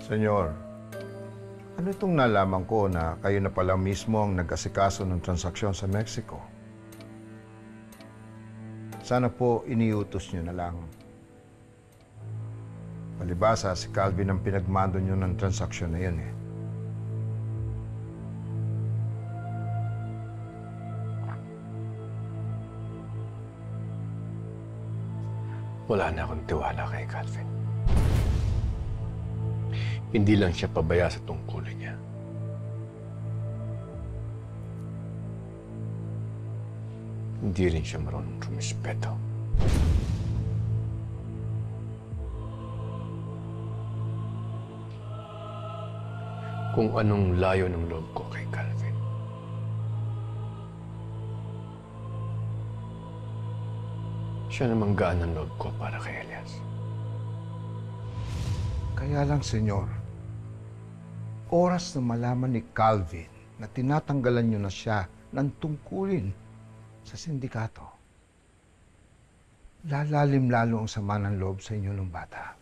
Senyor, ano itong nalaman ko na kayo na pala mismo ang nag-asikaso ng transaksyon sa Mexico? Sana po iniutos nyo na lang. Palibasa, si Calvin ang pinagmando nyo ng transaksyon na yun eh. Wala na akong tiwala kay Calvin. Hindi lang siya pabaya sa tungkulin niya. Hindi rin siya marunong rumispeto. Kung anong layo ng loob ko kay Calvin. Siya namang gaan ng loob ko para kay Elias. Kaya lang, senyor, oras na malaman ni Calvin na tinatanggalan nyo na siya ng tungkulin sa sindikato, lalalim lalo ang sama ng loob sa inyo ng bata.